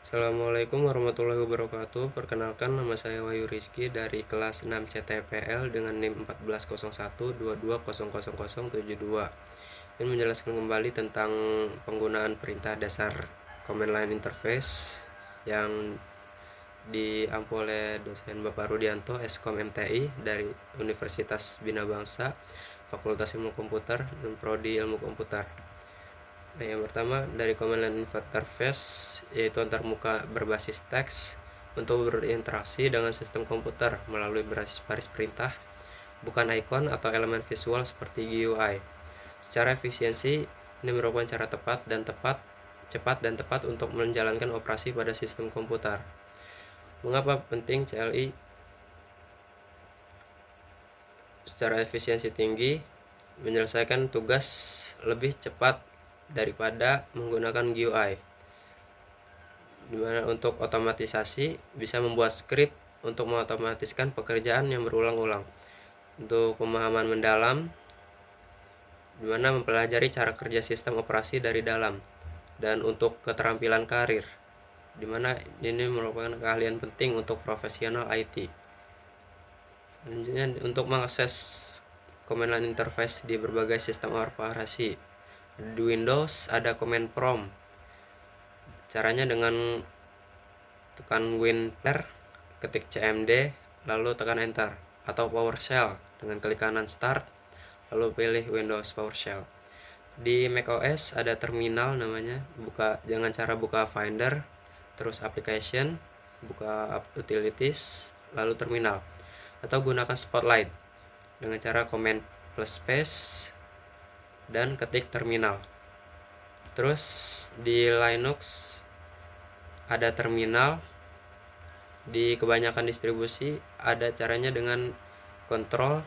Assalamualaikum warahmatullahi wabarakatuh. Perkenalkan, nama saya Wahyu Rizky dari kelas 6 CTPL dengan NIM 140122000072. Ini menjelaskan kembali tentang penggunaan perintah dasar command line interface yang diampu oleh dosen Bapak Rudianto, Eskom MTI dari Universitas Bina Bangsa, Fakultas Ilmu Komputer dan Prodi Ilmu Komputer. Yang pertama dari command line interface, yaitu antarmuka berbasis teks untuk berinteraksi dengan sistem komputer melalui baris perintah, bukan ikon atau elemen visual seperti GUI. Secara efisiensi, ini merupakan cara cepat dan tepat untuk menjalankan operasi pada sistem komputer. Mengapa penting CLI? Secara efisiensi tinggi, menyelesaikan tugas lebih cepat daripada menggunakan GUI. Dimana untuk otomatisasi bisa membuat skrip untuk mengotomatiskan pekerjaan yang berulang-ulang. Untuk pemahaman mendalam, dimana mempelajari cara kerja sistem operasi dari dalam. Dan untuk keterampilan karir, dimana ini merupakan keahlian penting untuk profesional IT. Selanjutnya, untuk mengakses command line interface di berbagai sistem operasi. Di Windows ada command prompt. Caranya dengan tekan Win Player, ketik CMD, lalu tekan Enter, atau PowerShell dengan klik kanan Start, lalu pilih Windows PowerShell. Di macOS ada terminal namanya, dengan cara buka Finder, terus Application, buka Utilities, lalu terminal, atau gunakan Spotlight dengan cara Command plus Space dan ketik terminal. Terus di Linux ada terminal. Di kebanyakan distribusi ada caranya dengan Ctrl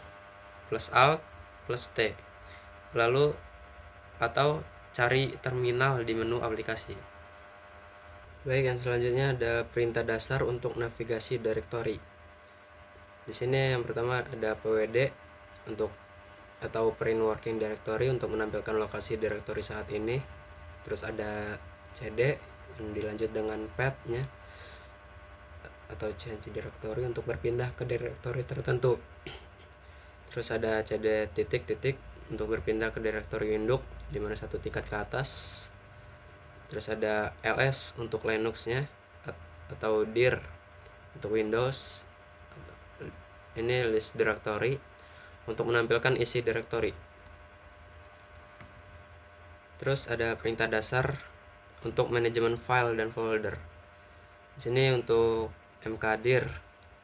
plus Alt plus T, lalu atau cari terminal di menu aplikasi. Baik, yang selanjutnya ada perintah dasar untuk navigasi directory. Di sini yang pertama ada pwd untuk atau print working directory untuk menampilkan lokasi directory saat ini. Terus ada cd yang dilanjut dengan pad-nya atau change directory untuk berpindah ke directory tertentu. Terus ada cd titik untuk berpindah ke directory induk di mana satu tingkat ke atas. Terus ada ls untuk Linux-nya atau dir untuk Windows. Ini list directory untuk menampilkan isi directory. Terus ada perintah dasar untuk manajemen file dan folder. Di sini untuk mkdir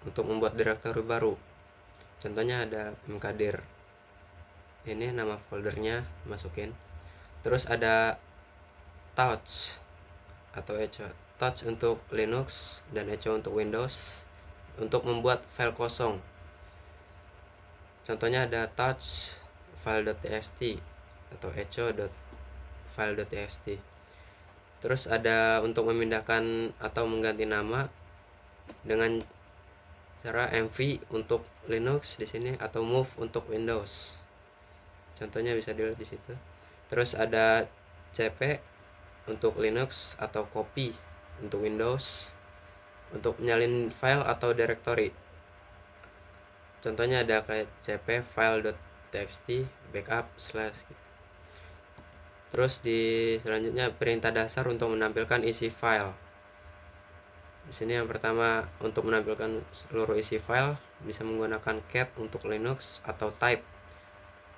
untuk membuat directory baru. Contohnya ada mkdir. Ini nama foldernya masukin. Terus ada touch atau echo. Touch untuk Linux dan echo untuk Windows untuk membuat file kosong. Contohnya ada touch file.txt atau echo.file.txt. Terus ada untuk memindahkan atau mengganti nama dengan cara mv untuk Linux di sini atau move untuk Windows. Contohnya bisa dilihat di situ. Terus ada cp untuk Linux atau copy untuk Windows untuk menyalin file atau directory. Contohnya ada kayak cp file.txt backup slash. Terus di selanjutnya perintah dasar untuk menampilkan isi file. Di sini yang pertama untuk menampilkan seluruh isi file bisa menggunakan cat untuk Linux atau type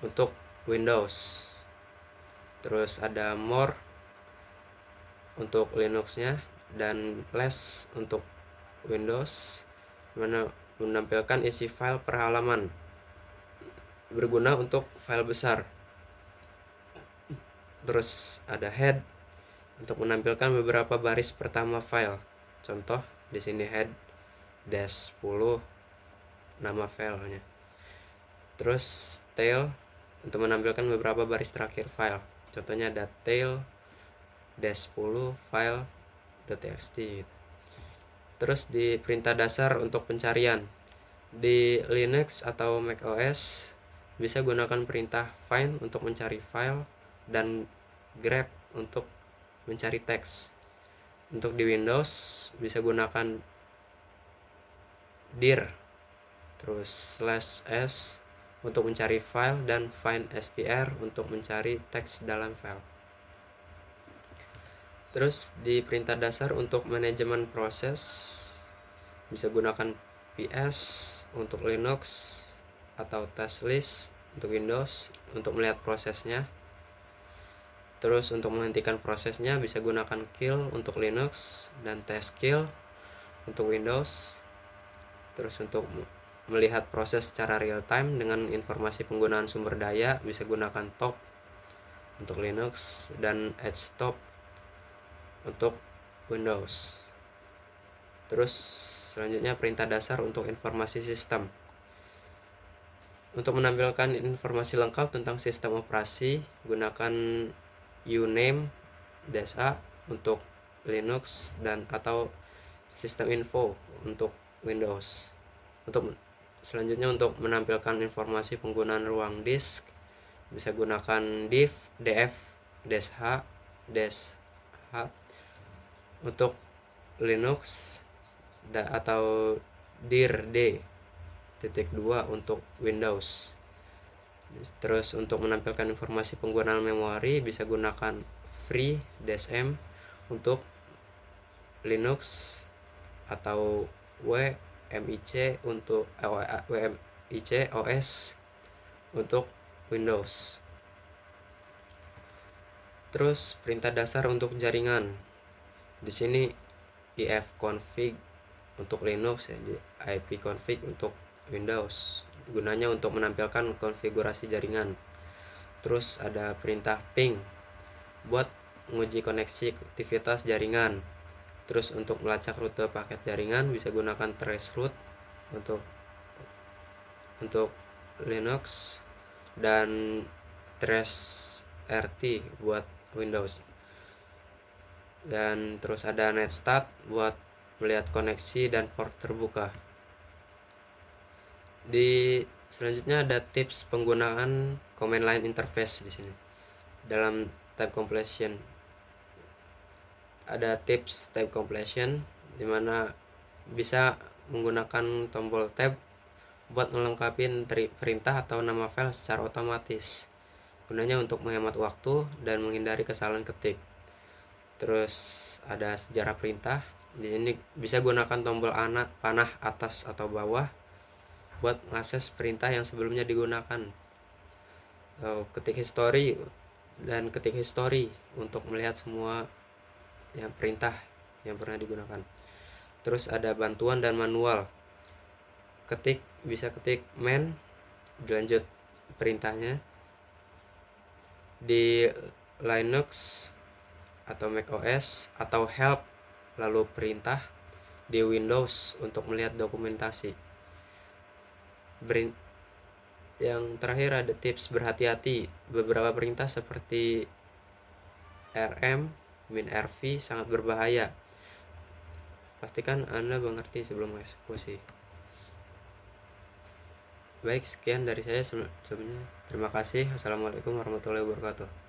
untuk Windows. Terus ada more untuk Linux-nya dan less untuk Windows, mana menampilkan isi file per halaman, berguna untuk file besar. Terus ada head untuk menampilkan beberapa baris pertama file. Contoh di sini head -10 nama filenya. Terus tail untuk menampilkan beberapa baris terakhir file. Contohnya ada tail -10 file.txt. Terus di perintah dasar untuk pencarian di Linux atau macOS bisa gunakan perintah find untuk mencari file dan grep untuk mencari teks. Untuk di Windows bisa gunakan dir terus /s untuk mencari file dan find str untuk mencari teks dalam file. Terus di perintah dasar untuk manajemen proses bisa gunakan ps untuk Linux atau task list untuk Windows untuk melihat prosesnya. Terus untuk menghentikan prosesnya bisa gunakan kill untuk Linux dan test kill untuk Windows. Terus untuk melihat proses secara real time dengan informasi penggunaan sumber daya bisa gunakan top untuk Linux dan edge top untuk Windows. Terus selanjutnya perintah dasar untuk informasi sistem. Untuk menampilkan informasi lengkap tentang sistem operasi, gunakan uname -a untuk Linux dan atau sistem info untuk Windows. Untuk selanjutnya untuk menampilkan informasi penggunaan ruang disk bisa gunakan df -h -h untuk Linux atau dir d-2 untuk Windows. Terus untuk menampilkan informasi penggunaan memori bisa gunakan free-m untuk Linux atau WMIC untuk WMIC OS untuk Windows. Terus perintah dasar untuk jaringan. Di sini ifconfig untuk Linux ya, di ipconfig untuk Windows. Gunanya untuk menampilkan konfigurasi jaringan. Terus ada perintah ping buat menguji konektivitas jaringan. Terus untuk melacak rute paket jaringan bisa gunakan traceroute untuk Linux dan traceRT buat Windows. Dan terus ada netstat buat melihat koneksi dan port terbuka. Di selanjutnya ada tips penggunaan command line interface di sini. Dalam tab completion ada tips tab completion di mana bisa menggunakan tombol tab buat melengkapi perintah atau nama file secara otomatis. Gunanya untuk menghemat waktu dan menghindari kesalahan ketik. Terus ada sejarah perintah. Di sini bisa gunakan tombol panah atas atau bawah buat mengakses perintah yang sebelumnya digunakan. Ketik history untuk melihat semua yang perintah yang pernah digunakan. Terus ada bantuan dan manual. Bisa ketik man dilanjut perintahnya. Di Linux atau macOS atau help lalu perintah. Di Windows untuk melihat dokumentasi. Yang terakhir ada tips berhati-hati. Beberapa perintah seperti rm -rv sangat berbahaya. Pastikan Anda mengerti sebelum eksekusi. Baik, sekian dari saya sebelumnya. Terima kasih. Assalamualaikum warahmatullahi wabarakatuh.